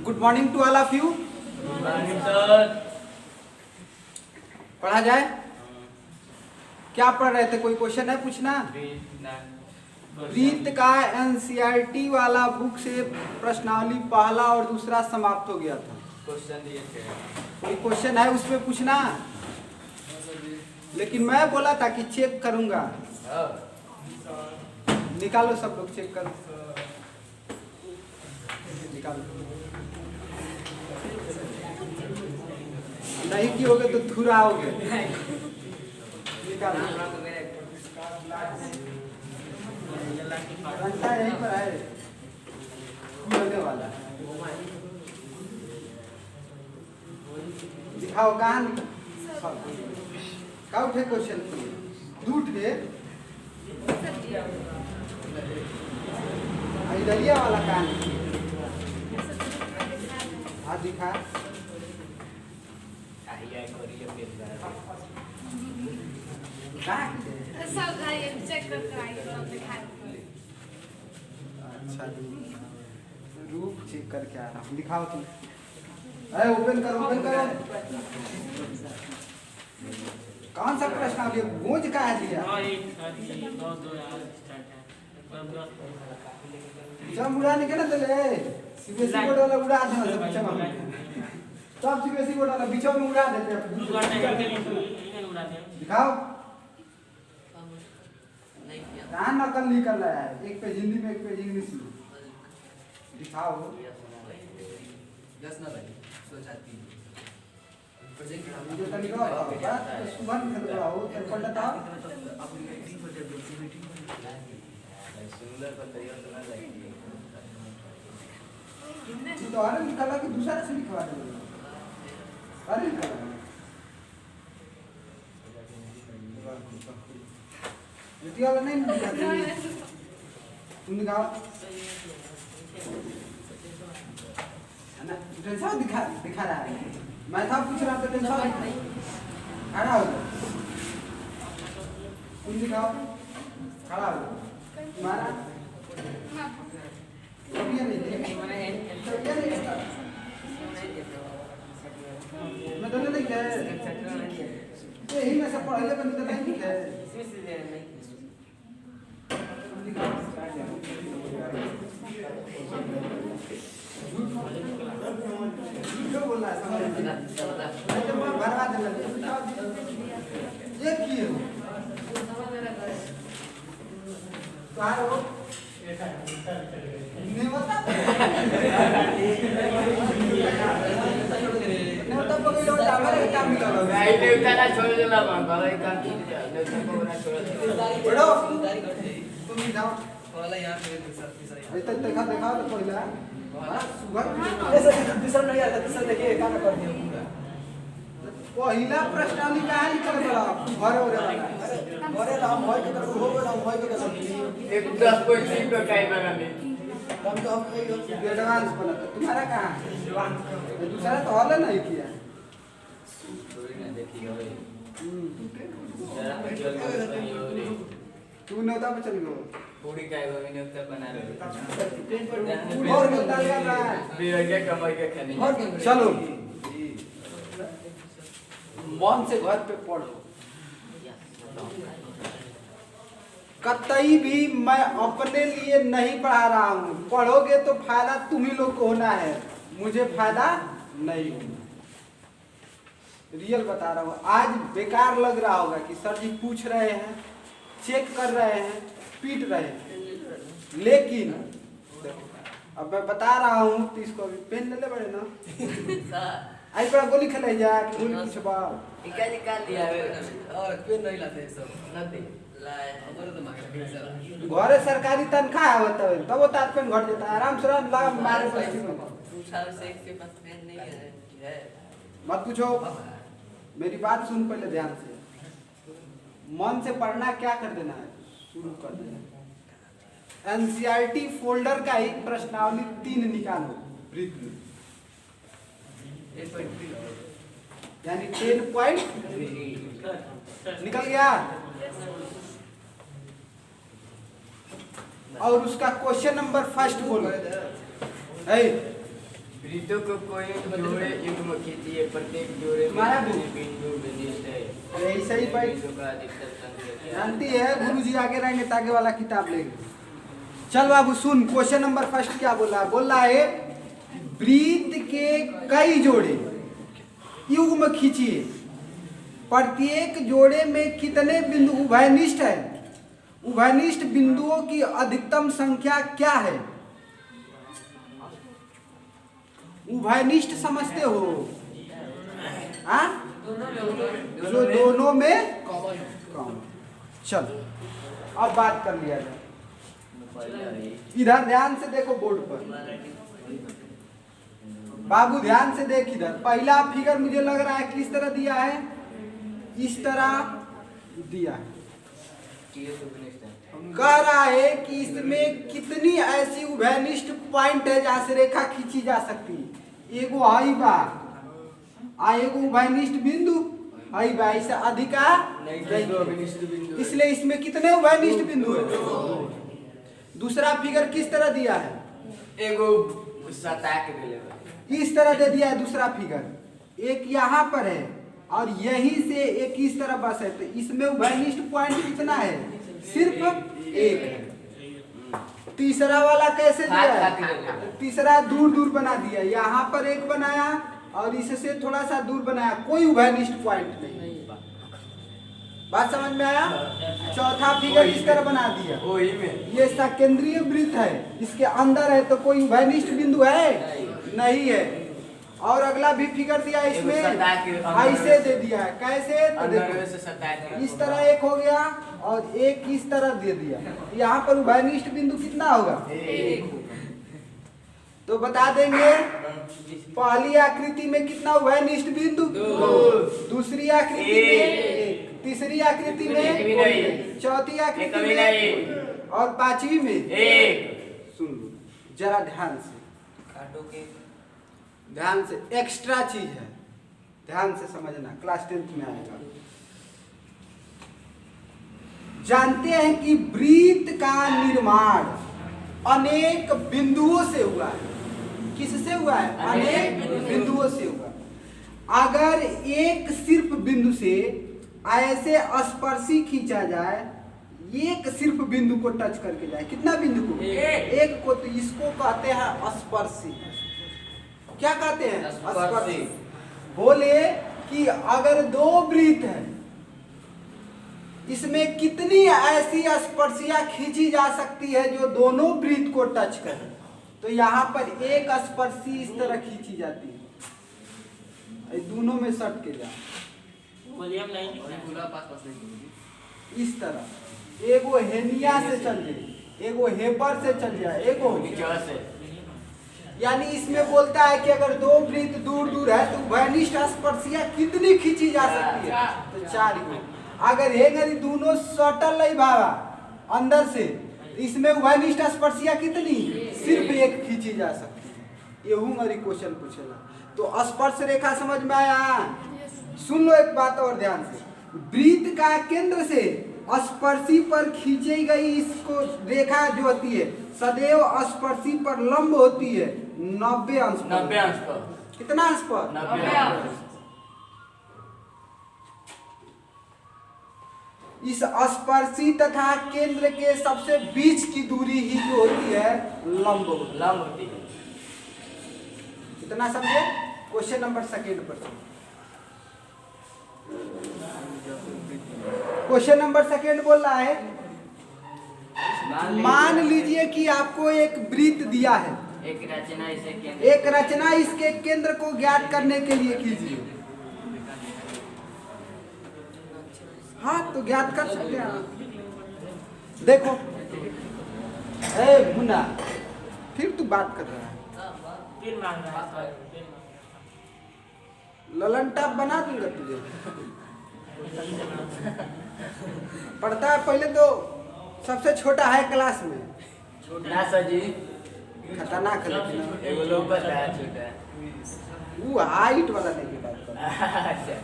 Good morning to all of you. पढ़ा जाए। क्या पढ़ रहे थे? कोई क्वेश्चन है पूछना? प्रीत का एनसीईआरटी वाला बुक से प्रश्नावली पहला और दूसरा समाप्त हो गया था। क्वेश्चन दिए थे। कोई क्वेश्चन है उसमें पूछना, लेकिन मैं बोला था कि चेक करूंगा। निकालो सब लोग, चेक करो, निकालो। नहीं कियोगे तो थुराओगे। निकालो। घंटा यहीं पर है, खुलने वाला। दिखाओ कान। का उठे क्वेश्चन? दू उठे। डलिया वाला कान आज दिखा। अच्छा, रूप चेक करके आ रहा हूँ। दिखाओ तुम। अरे ओपन करो, ओपन करो। कौन सा प्रश्न आ गया? गूंज का है दिया। जब उड़ाने के ना चले सीबीएसई बोर्ड वाला उड़ा देना सब बीच में। सब सीबीएसई बोर्ड वाला बीच में उड़ा देते हैं। दिखाओ। कहाँ नकल नहीं कर रहा है? एक पेज हिंदी में, एक पेज इंग्लिश में। दिखाओ। यस ना भाई, सोचाती जो तरीका होगा सुबह में कराओ, तो पढ़ता सुंदर पर तैयार करना चाहिए। तो अरे निकाला कि दूसरा से लिखवा दो। अरे निकाला ये वाला नहीं निकालते। तुम निकालो है ना? टेंशन दिखा रहा है। मैं था पूछ रहा था, टेंशन खड़ा हो जाओ। तुम दिखाओ, खड़ा हो जाओ। तुम्हारा कभी नहीं देख, मैं तो नहीं है यही में सब पढ़ाई बंद कर नहीं है। झूठ बोल रहा है, बर्बाद ये किए हो नहीं बता नहीं पकड़ लो हमारे काम निकालो। नहीं देवता ना छोड़ देला बाबा एक काम देवता को ना छोड़ दे। बड़ो तुम जाओ वाला यहां पे दूसरा इतना देखा तो पहला सुबह ऐसा दूसरा नहीं आता, दूसरा देखिए काम कर दिया पूरा। पहला प्रश्नावली कहाँ लिखल बड़ा घर हो रहा अरे राम भाई के तरफ हो राम भाई के तरफ एक 10 पॉइंट लिख कर काई बनाने हम तो हम एडवांस बना। तुम्हारा कहाँ है? दूसरा तो हॉल नहीं किया। थोड़ी ना देखी होए जरा चल गई तू नौता पे चल गयो। पूरी काय वो मैंने उत्तर बना रहे और बता रहा है बेवजह कमाई के खाने। चलो मन से घर पे पढ़ो। कतई भी मैं अपने लिए नहीं पढ़ा रहा हूँ। पढ़ोगे तो फायदा तुम ही लोग को होना है, मुझे फायदा नहीं होना। रियल बता रहा हूँ। आज बेकार लग रहा होगा कि सर जी पूछ रहे हैं, चेक कर रहे हैं, पीट रहे हैं, लेकिन अब मैं बता रहा हूँ तो इसको अभी पेन ले ले बड़े ना आई पर गोली खेले जा कि गोली पूछबा इका निकाल लिया और पेन नहीं लाते सब नदी लाए हमरो तो मांगे घरे सरकारी तनख्वाह आवत है तब वो तात पेन घट जाता है। आराम से ला मारे बस्ती में पूछा से के पास पेन नहीं है मत पूछो। मेरी बात सुन पहले ध्यान से। मन से पढ़ना क्या कर देना है, शुरू कर देना। एनसीईआरटी फोल्डर का ही प्रश्नावली 3 निकालो वृत्त में, यानी 10.3 निकल गया। और उसका क्वेश्चन नंबर फर्स्ट बोलो। वृत्तों को कोई जोड़े युग्म खींचिए, प्रत्येक जोड़े तुम्हारा में भी? बिंदु विशिष्ट है। ऐसा ही भाई वृत्तों का अधिकतम संख्या क्या है? जानती है, गुरुजी आगे रहेंगे तागे वाला किताब लेंगे। चल बाबू सुन, क्वेश्चन नंबर फर्स्ट क्या बोला है? बोल रहा है वृत्त के कई जोड़े युग्म खींचिए, प्रत्येक जोड़े में कितने बिंदु उभयनिष्ठ है, उभयनिष्ठ बिंदुओं की अधिकतम संख्या क्या है? उभयनिष्ठ समझते हो? हाँ, जो दोनों में कॉमन। चल अब बात कर लिया जाए। इधर ध्यान से देखो बोर्ड पर, बाबू ध्यान से देख। इधर पहला फिगर मुझे लग रहा है किस तरह दिया है, इस तरह दिया है। कह रहा है कि इसमें कितनी ऐसी उभयनिष्ठ पॉइंट है जहां से रेखा खींची जा सकती है। एगो हई बा आ एगो उभयनिष्ठ बिंदु हई बा, इससे अधिका नहीं। इसलिए इसमें कितने उभयनिष्ठ बिंदु है? दूसरा फिगर किस तरह दिया है? एगो सता के देले बा। इस तरह दे दिया है दूसरा फिगर। एक यहाँ पर है और यहीं से एक इस तरह बस है, तो इसमें उभयनिष्ठ पॉइंट कितना है? सिर्फ एक है। तीसरा वाला कैसे दिया है? तीसरा दूर दूर बना दिया, यहाँ पर एक बनाया और इससे थोड़ा सा दूर बनाया, कोई उभयनिष्ठ पॉइंट नहीं। बात समझ में आया? चौथा फिगर इस तरह बना दिया, ये सकेंद्रीय वृत्त है, इसके अंदर है तो कोई उभयनिष्ठ बिंदु है? नहीं है। और अगला भी फिगर दिया इसमें ऐसे दे दिया है। कैसे? तो देखो इस तरह एक हो गया और एक इस तरह दे दिया। यहाँ पर उभयनिष्ठ बिंदु कितना होगा? तो बता देंगे पहली आकृति में कितना उभयनिष्ठ बिंदु? दूसरी आकृति में एक, तीसरी आकृति में, चौथी आकृति में और पांचवी में एक। सुन लो जरा ध्यान से, ध्यान से, एक्स्ट्रा चीज है, ध्यान से समझना, क्लास 10th में आएगा। जानते हैं कि वृत्त का निर्माण अनेक बिंदुओं से हुआ है। किससे हुआ है? अनेक बिंदुओं से हुआ। अगर एक सिर्फ बिंदु से ऐसे स्पर्शी खींचा जाए, एक सिर्फ बिंदु को टच करके जाए, कितना बिंदु को? एक को, तो इसको कहते हैं स्पर्शी। क्या कहते हैं? स्पर्शी। बोले कि अगर दो वृत्त है, इसमें कितनी ऐसी स्पर्शियां खींची जा सकती है जो दोनों वृत्त को टच करे? तो यहाँ पर एक स्पर्शी इस तरह खींची जाती है, दोनों में सट के जा इस तरह। एगो हेनिया से चल जाए, एगो हेपर से चल जाए, एगो से। यानी इसमें बोलता है कि अगर दो वृत्त दूर दूर है तो उभयनिष्ठ स्पर्शियां कितनी खींची जा सकती है? तो 4 ही। अगर हेंगरी दोनों सटल नहीं भावा अंदर से, इसमें उभयनिष्ठ स्पर्शियां कितनी? सिर्फ एक खींची जा सकती है। यहू मेरी क्वेश्चन पूछेगा। तो स्पर्श रेखा समझ में आया? सुन लो एक बात और ध्यान से, वृत्त का केंद्र से स्पर्शी पर खींची गई इसको रेखा जो होती है सदैव स्पर्शी पर लंब होती है 90 अंश पर। 90 अंश पर। कितना अंश पर? 90 अंश। इस स्पर्शी तथा केंद्र के सबसे बीच की दूरी ही जो होती है लंब होती है। कितना समझे? क्वेश्चन नंबर सेकंड पर। क्वेश्चन नंबर सेकंड बोल रहा है, मान लीजिए कि आपको एक वृत्त दिया है, एक रचना इसके केंद्र को ज्ञात करने के लिए कीजिए। हाँ तो ज्ञात कर सकते हैं। देखो ए मुन्ना, फिर तू बात कर रहा है, फिर मांग रहा है। ललन टॉप बना दूंगा तुझे। पढ़ता है पहले तो सबसे छोटा है क्लास में। ना सजी खतरनाक है लेकिन एगो लोग बता है छोटा। वो हाइट वाला नहीं की बात कर। अच्छा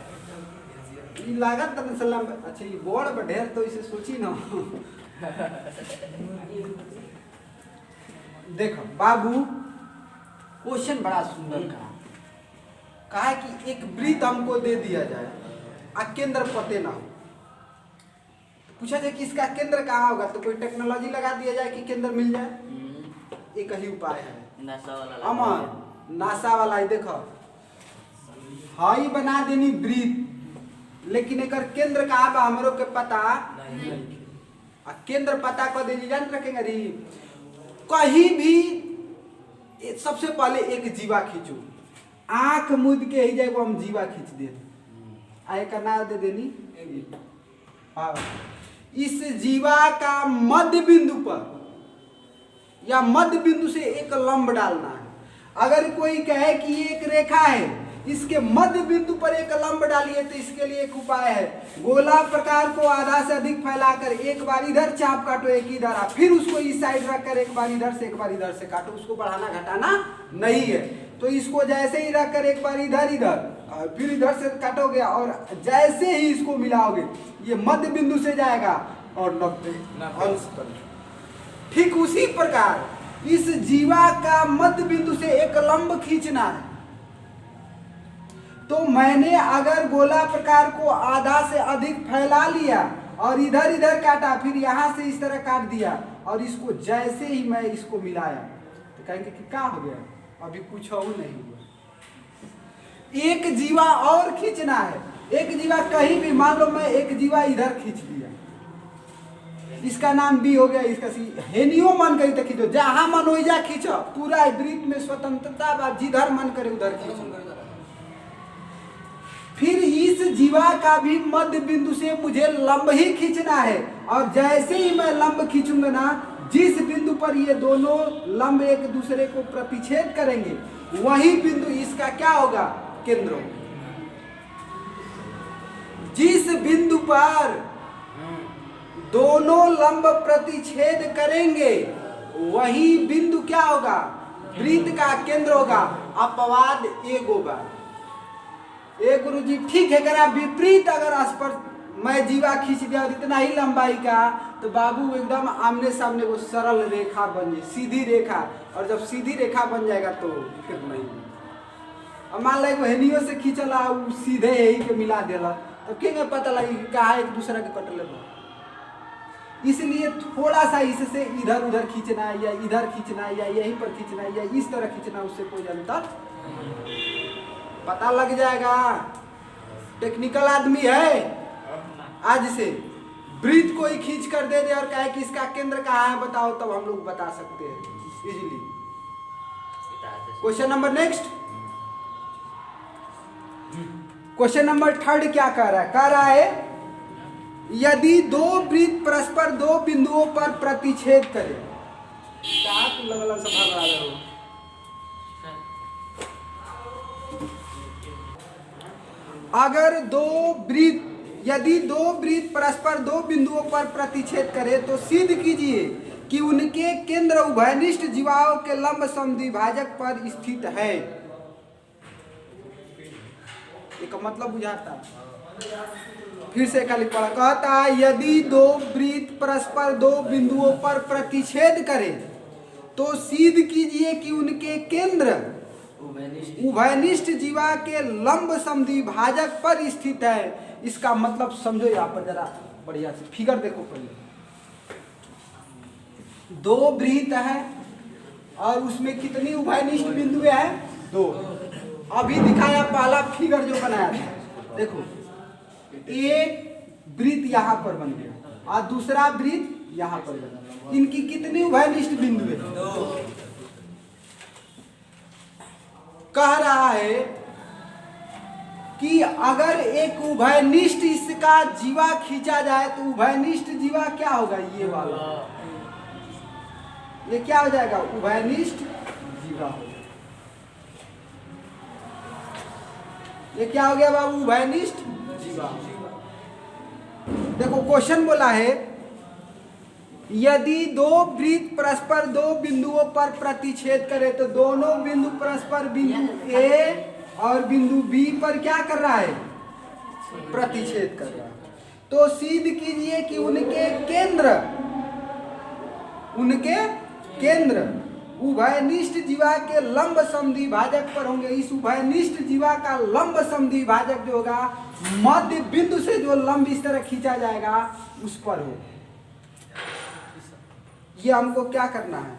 ये लागत तन सलाम अच्छा ये बोर्ड पर ढेर तो इसे सोची ना देखो बाबू क्वेश्चन बड़ा सुंदर कहा है कि एक वृत्त हमको दे दिया जाए आ केंद्र पते ना हो, पूछा जाए कि इसका केंद्र कहाँ होगा, तो कोई टेक्नोलॉजी लगा दिया जाए कि केंद्र मिल जाए। एक ही उपाय है अमन नासा वाला ही देखो हाई बना देनी वृत्त, लेकिन एक केंद्र कहाँ बा हमरो के पता नहीं, आ केंद्र पता कर दे जान रखेंगे रही कहीं भी सबसे पहले एक जीवा खींचो, आंख मुद के ही जाएगा हम जीवा खींच दे आए का ना दे देनी। हाँ इस जीवा का मध्य बिंदु पर या मध्य बिंदु से एक लंब डालना है। अगर कोई कहे कि ये एक रेखा है इसके मध्य बिंदु पर एक लंब डालिए तो इसके लिए एक उपाय है, गोला प्रकार को आधा से अधिक फैलाकर एक बार इधर चाप काटो एक इधर, फिर उसको इस साइड रखकर एक बार इधर से एक बार इधर से काटो, उसको बढ़ाना घटाना नहीं है। तो इसको जैसे ही रखकर एक बार इधर इधर फिर इधर से काटोगे और जैसे ही इसको मिलाओगे ये मध्य बिंदु से जाएगा और 90 अंश पर। ठीक उसी प्रकार इस जीवा का मध्य बिंदु से एक लंब खींचना है। तो मैंने अगर गोला प्रकार को आधा से अधिक फैला लिया और इधर इधर काटा, फिर यहां से इस तरह काट दिया और इसको जैसे ही मैं इसको मिलाया तो कहेंगे कि क्या हो गया, अभी कुछ और नहीं हुआ। एक जीवा और खींचना है, एक जीवा कहीं भी, मान लो मैं एक जीवा इधर खींच दिया, इसका नाम बी हो गया, इसका सी, हेनियो मन करी तो खींचो, जहां मन हो जा खींचो, पूरा वृत्त में स्वतंत्रता बा, जिधर मन करे उधर खींचो। फिर इस जीवा का भी मध्य बिंदु से मुझे लंब ही खींचना है और जैसे ही मैं लंब खींचूंगा ना, जिस बिंदु पर ये दोनों लंब एक दूसरे को प्रतिच्छेद करेंगे वही बिंदु इसका क्या होगा, केंद्र होगा। जिस बिंदु पर दोनों लंब प्रतिच्छेद करेंगे वही बिंदु क्या होगा, वृत्त का केंद्र होगा। अपवाद एक होगा। एक गुरुजी ठीक है, अगर विपरीत अगर स्पर्श मैं जीवा खींच दिया और इतना ही लंबाई का, तो बाबू एकदम आमने सामने वो सरल रेखा बन जाए, सीधी रेखा, और जब सीधी रेखा बन जाएगा तो फिर नहीं। अब मान लो हेनियो से खींचला सीधे यही के मिला देला, तो क्या पता लगे कहा एक दूसरा के कटले। इसलिए थोड़ा सा इससे इधर उधर खींचना है या इधर खींचना है या यहीं पर खींचना है या इस तरह खींचना, उससे कोई अंतर पता लग जाएगा। टेक्निकल आदमी है, आज से वृत्त कोई खींच कर दे दे और कहे कि इसका केंद्र कहाँ है बताओ, तब हम लोग बता सकते हैं easily. Question number next, question number 3 क्या कह रहा है, कह रहा है यदि दो वृत्त परस्पर दो बिंदुओं पर प्रतिच्छेद करें। अगर यदि दो वृत्त परस्पर दो बिंदुओं पर प्रतिच्छेद करें तो सिद्ध कीजिए कि उनके केंद्र उभयनिष्ठ जीवाओं के लंब समद्विभाजक पर स्थित है। एक मतलब बुझाता, फिर से खाली पढ़ा, कहता है यदि दो वृत्त परस्पर दो बिंदुओं पर प्रतिच्छेद करें तो सिद्ध कीजिए कि उनके केंद्र उभयनिष्ठ जीवा के लंब समद्विभाजक पर स्थित है। इसका मतलब समझो यहाँ पर जरा बढ़िया से, फिगर देखो पहले। दो वृत्त है और उसमें कितनी उभयनिष्ठ बिंदुएं हैं, 2। अभी दिखाया पहला फिगर जो बनाया था, देखो एक वृत्त यहाँ पर बन गया और दूसरा वृत्त यहाँ पर बना, इनकी कितनी उभयनिष्ठ बिंदुएं, 2। कह रहा है कि अगर एक उभयनिष्ठ इसका जीवा खींचा जाए तो उभयनिष्ठ जीवा क्या होगा, ये वाला, ये क्या हो जाएगा, उभयनिष्ठ जीवा हो। ये क्या हो गया बाबू, उभयनिष्ठ जीवा। देखो क्वेश्चन बोला है यदि दो वृत्त परस्पर दो बिंदुओं पर प्रतिच्छेद करे तो दोनों बिंदु परस्पर बिंदु ए और बिंदु बी पर क्या कर रहा है, प्रतिच्छेद कर रहा है। तो सिद्ध कीजिए कि उनके केंद्र उभयनिष्ठ जीवा के लंब समद्वि भाजक पर होंगे। इस उभयनिष्ठ जीवा का लंब समद्वि भाजक जो होगा मध्य बिंदु से जो लंब इस तरह खींचा जाएगा उस पर हो। ये हमको क्या करना है?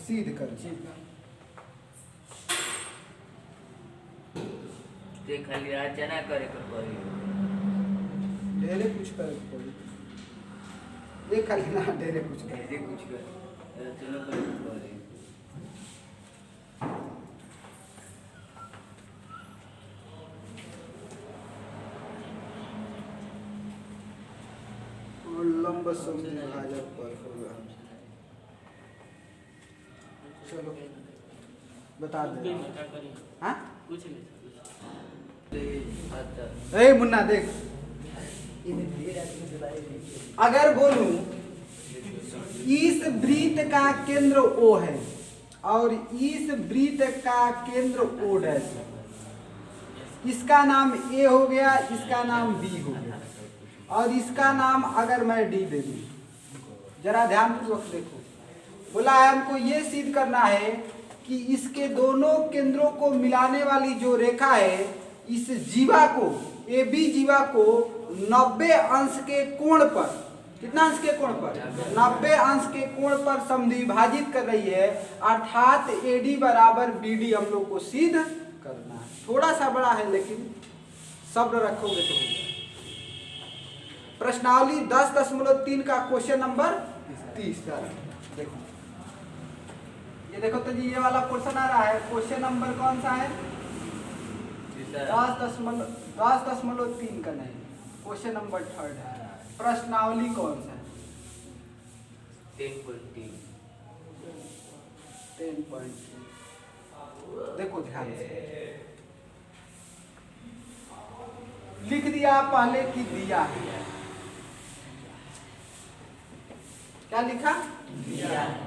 सिद्ध करना। खाली रचना करे के पड़ी, ढेरे कुछ करे के पड़ी। ये खाली ना ढेरे कुछ करे रचना करे के पड़ी। और लंब समद्वि भाजक पर होगा। चलो बता दे। हाँ ए मुन्ना देख, अगर बोलूं इस वृत्त का केंद्र O है और इस वृत्त का केंद्र O डैश है, इसका नाम A हो गया, इसका नाम B हो गया और इसका नाम अगर मैं D दे दूं, जरा ध्यानपूर्वक देखो। बोला है हमको ये सिद्ध करना है कि इसके दोनों केंद्रों को मिलाने वाली जो रेखा है इस जीवा को AB जीवा को 90 अंश के कोण पर, कितना अंश के कोण पर? 90 अंश के कोण पर समद्विभाजित कर रही है, अर्थात AD बराबर BD हम लोग को सिद्ध करना है। थोड़ा सा बड़ा है लेकिन शब्द रखोगे तो होगा। प्रश्नावली 10.3 का क्वेश्चन नंबर 30। देखो ये देखो तो जी, ये वाला पोर्शन आ रहा है। क्वेश्चन नंबर कौन सा है? 10.3 का नहीं, क्वेश्चन नंबर 3 है। प्रश्नावली कौन सा है? 10.3। देखो ध्यान से लिख दिया, पहले की दिया है। क्या लिखा? दिया है।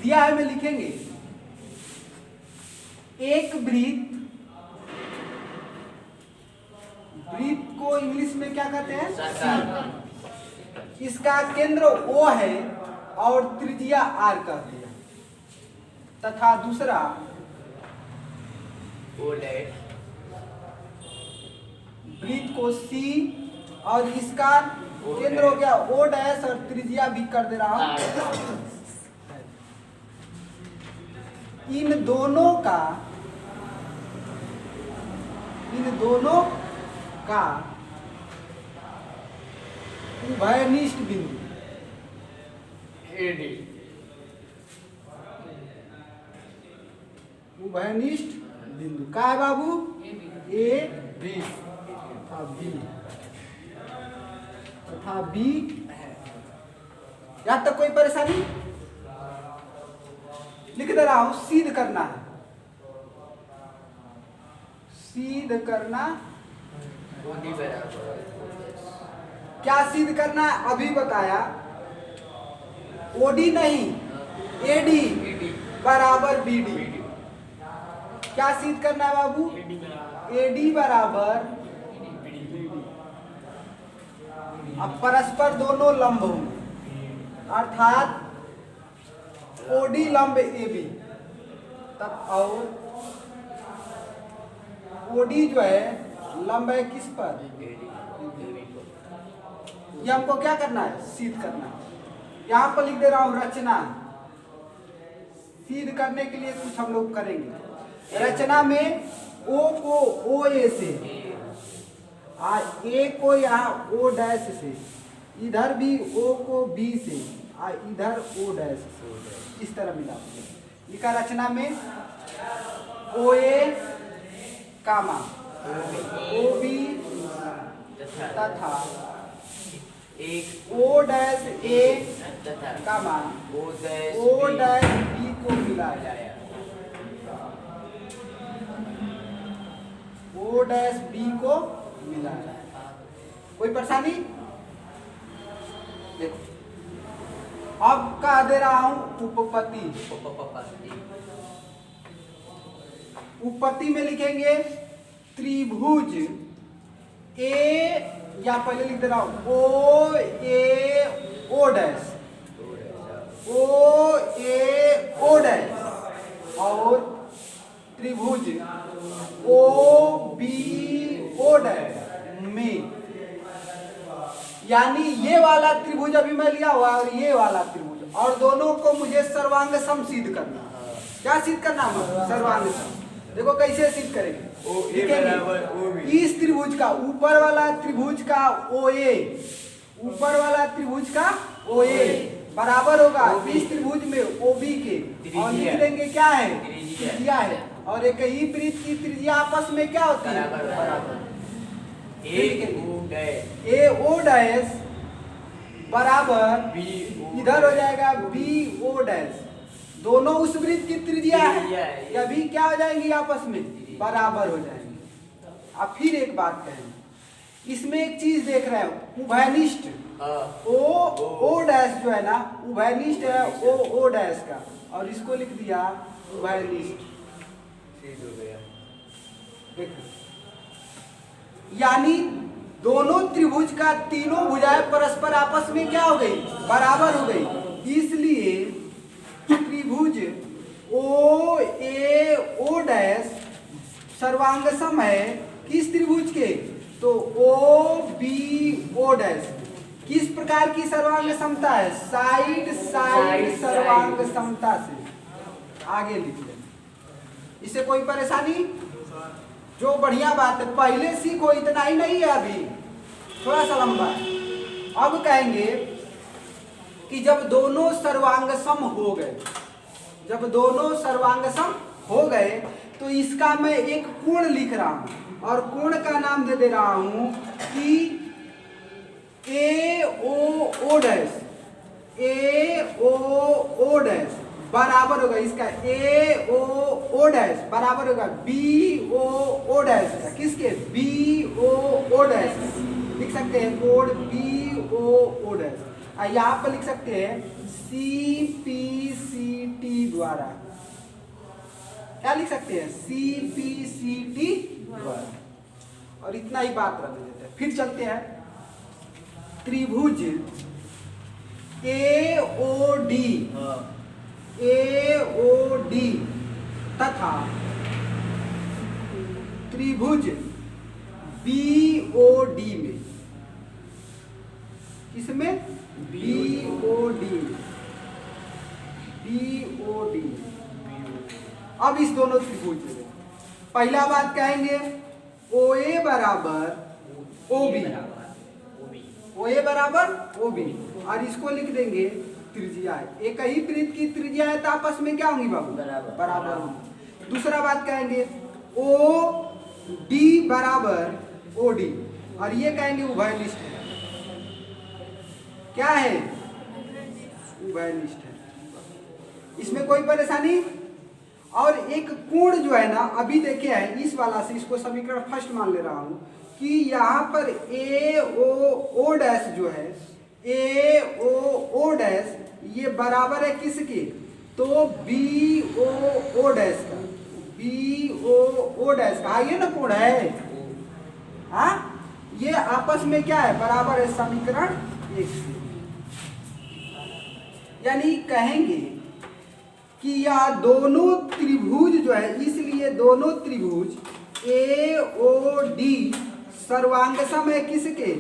दिया है में लिखेंगे एक वृत्त को इंग्लिश में क्या कहते हैं? इसका केंद्र O है और त्रिज्या R कर दिया, तथा दूसरा वृत्त को C और इसका केंद्र हो गया O डैश और त्रिज्या भी कर दे रहा हूं। इन दोनों का उभयनिष्ठ बिंदु उभयनिष्ठ बिंदु का है बाबू? A B तथा B। यहां तक कोई परेशानी? लिख दे रहा हूं, सिद्ध करना है। सिद्ध करना क्या सिद्ध करना है? अभी बताया। OD नहीं, AD बराबर BD। क्या सिद्ध करना है बाबू? AD बराबर BD। अब परस्पर दोनों लंब होंगे, अर्थात OD लंब AB तब और OD जो है लंब है किस पर? ये हमको क्या करना है? सिद्ध करना है। यहाँ पर लिख दे रहा हूँ रचना। सिद्ध करने के लिए कुछ हम लोग करेंगे। रचना में O को OA से, A को यहाँ O डैश से, इधर भी O को B से, इधर O डैश से, इस तरह मिला लिखा। रचना में OA कामा OB तथा एक O dash A comma O dash B को मिलाया। O डैश B को मिलाया। कोई परेशानी? देखो अब कह दे रहा हूं उपपत्ति। उपपत्ति में लिखेंगे त्रिभुज ए, या पहले लिख दे रहा हूं ओ ए ओ डैश, ओ ए ओ डैश, और त्रिभुज ओ बी ओ डैश में, यानी ये वाला त्रिभुज अभी मैं लिया हुआ और ये वाला त्रिभुज, और दोनों को मुझे सर्वांग सम सिद्ध करना। क्या सिद्ध करना है? सर्वांग सम। देखो कैसे सिद्ध करेंगे, इस त्रिभुज का ऊपर वाला त्रिभुज का ओ ए, ऊपर वाला त्रिभुज का ओ ए बराबर होगा इस त्रिभुज में ओ बी के, और लिख देंगे क्या है? त्रिज्या है। और एक ही वृत्त की त्रिज्या आपस में क्या होती है? बराबर। ए ओ डैश बराबर इधर हो जाएगा बी ओ डैश, दोनों उस वृत्त की त्रिज्या है, या भी क्या हो जाएंगी? आपस में बराबर हो जाएंगे। अब फिर एक बात कहें, इसमें एक चीज देख रहे हो, उभयनिष्ठ ओ डैश जो है ना, उभयनिष्ठ है ओ डैश का, और इसको लिख दिया उभयनिष्ठ। देखो, यानी दोनों त्रिभुज का तीनों भुजाएं परस्पर आपस में क्या हो गई? बराबर हो गई। इसलिए त्रिभुज ओ ए ओ डैश सर्वांग सम है किस त्रिभुज के? तो ओ बी ओ डैश। किस प्रकार की सर्वांग समता है? साइड साइड सर्वांग समता से। आगे लिख लें, इससे कोई परेशानी? जो बढ़िया बात है, पहले सीखो, इतना ही नहीं है, अभी थोड़ा सा लंबा है। अब कहेंगे कि जब दोनों सर्वांग सम हो गए, जब दोनों सर्वांग सम हो गए, तो इसका मैं एक कोण लिख रहा हूं, और कोण का नाम दे रहा हूं कि ए ओ डैश, ए ओ डैश बराबर होगा इसका ए ओ डैश बराबर होगा बी ओ डैश का। किसके? B O dash. लिख सकते हैं कोड बी ओ डैश। यहाँ पर लिख सकते हैं सी पी सी टी द्वारा। क्या लिख सकते हैं? सी पी सी टी द्वारा। और इतना ही बात रहने देते हैं। फिर चलते हैं, त्रिभुज ए ओ डी तथा त्रिभुज बी ओ डी में, किसमें? B O D. अब इस दोनों त्रिभुज में पहला बात कहेंगे ओ ए बराबर ओ बी, ओ ए बराबर ओ बी, और इसको लिख देंगे त्रिज्या है। एक ही वृत्त की त्रिज्या है तो आपस में क्या होंगी बाबू? बराबर होंगी। दूसरा बात कहेंगे ओ डी बराबर ओ डी, और ये कहेंगे उभयनिष्ठ है। क्या है? उभयनिष्ठ है। इसमें कोई परेशानी? और एक कोण जो है ना, अभी देखे है इस वाला से, इसको समीकरण फर्स्ट मान ले रहा हूं कि यहाँ पर ए ओ डैश जो है, ए ओ डैश ये बराबर है किसके? तो बी ओ डैश का, बी ओ डैश का। ये ना कोण है, हाँ, ये आपस में क्या है? बराबर है, समीकरण 1 से। यानी कहेंगे कि यह दोनों त्रिभुज जो है, इसलिए दोनों त्रिभुज ए ओ डी सर्वांग सम है किसके?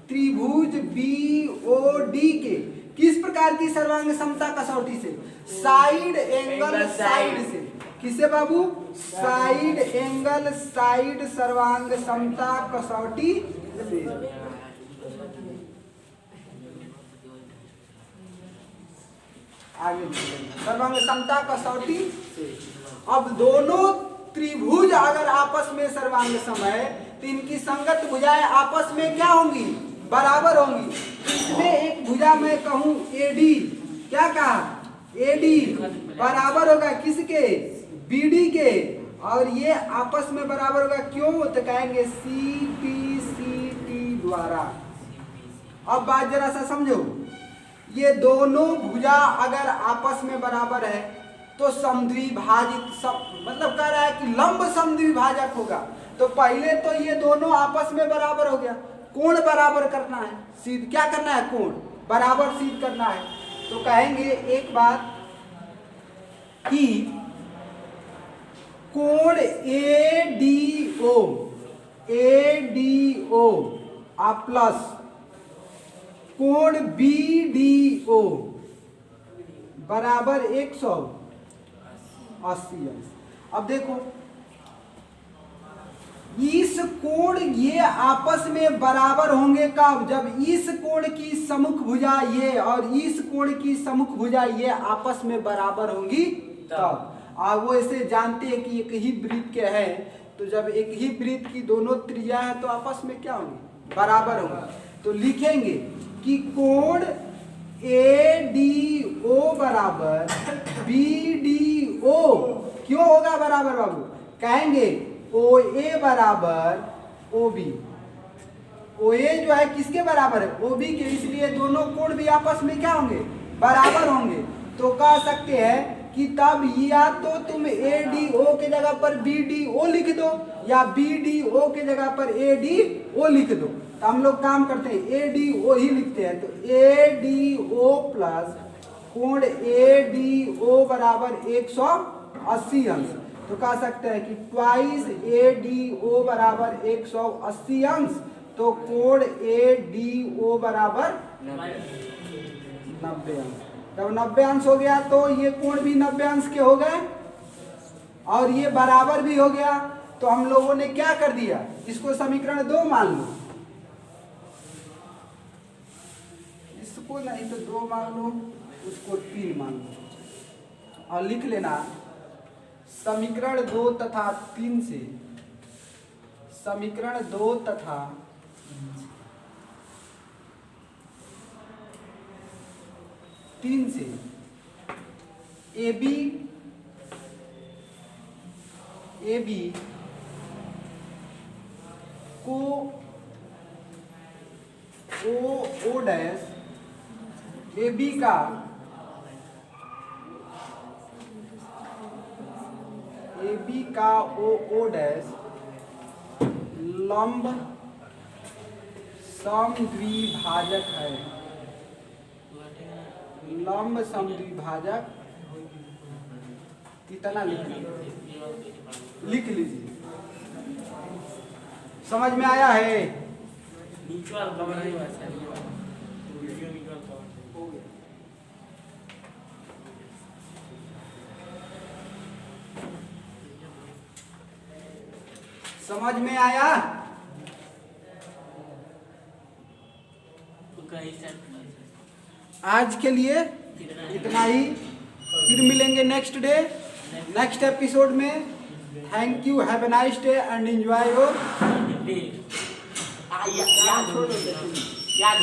त्रिभुज बी ओ डी के। किस प्रकार की सर्वांग समता? कसौटी से, साइड एंगल साइड से। किससे बाबू? साइड एंगल साइड सर्वांग समता कसौटी से। आगे सर्वांग समता कसौटी से। अब दोनों त्रिभुज अगर आपस में सर्वांग सम है तो इनकी संगत भुजाएं आपस में क्या होंगी? बराबर होंगी। इसमें एक भुजा मैं कहूं एडी, क्या कहा? एडी बराबर होगा किसके? बीडी के, और ये आपस में बराबर होगा क्यों? तो कहेंगे सी पी सी टी द्वारा। अब बात जरा सा समझो, ये दोनों भुजा अगर आपस में बराबर है तो समद्विभाजित मतलब कह रहा है कि लंब समद्विभाजक होगा। तो पहले तो ये दोनों आपस में बराबर हो गया, कोण बराबर करना है, सीध क्या करना है, कोण बराबर सीध करना है। तो कहेंगे एक बात कि कोण ADO प्लस कोण BDO बराबर 180 अंश। अब देखो इस कोण ये आपस में बराबर होंगे कब, जब इस कोण की सम्मुख भुजा ये और इस कोण की सम्मुख भुजा ये आपस में बराबर होंगी तब। आप वो ऐसे जानते हैं कि एक ही वृत्त के है, तो जब एक ही वृत्त की दोनों त्रिज्या है तो आपस में क्या होंगी, बराबर होंगे। तो लिखेंगे कि कोण ADO बराबर BDO क्यों होगा बराबर बाबू, कहेंगे OA बराबर OB। OA जो है किसके बराबर है, OB के, इसलिए दोनों कोण भी आपस में क्या होंगे, बराबर होंगे। तो कह सकते हैं कि तब या तो तुम ADO के जगह पर BDO लिख दो या BDO के जगह पर ADO लिख दो। तो हम लोग काम करते हैं ADO ही लिखते हैं। तो ADO प्लस कोण ADO बराबर 180 अंश। तो कह सकते हैं कि ट्वाइस ADO बराबर 180 अंश। तो कोण ADO बराबर 90 अंश। जब 90 अंश हो गया तो ये कोण भी 90 अंश के हो गए और ये बराबर भी हो गया। तो हम लोगों ने क्या कर दिया, इसको समीकरण 2 मान लो, इसको नहीं तो 2 मान लो, उसको 3 मान लो और लिख लेना समीकरण 2 तथा 3 से, समीकरण 2 तथा 3 से AB को O डैश AB का O डैश लंब समद्विभाजक है, लंब समद्विभाजक इतना लिख लीजिए। समझ में आया है? समझ में आया? आज के लिए इतना ही, फिर मिलेंगे नेक्स्ट डे, नेक्स्ट एपिसोड में। Thank you, have a nice day and enjoy your याद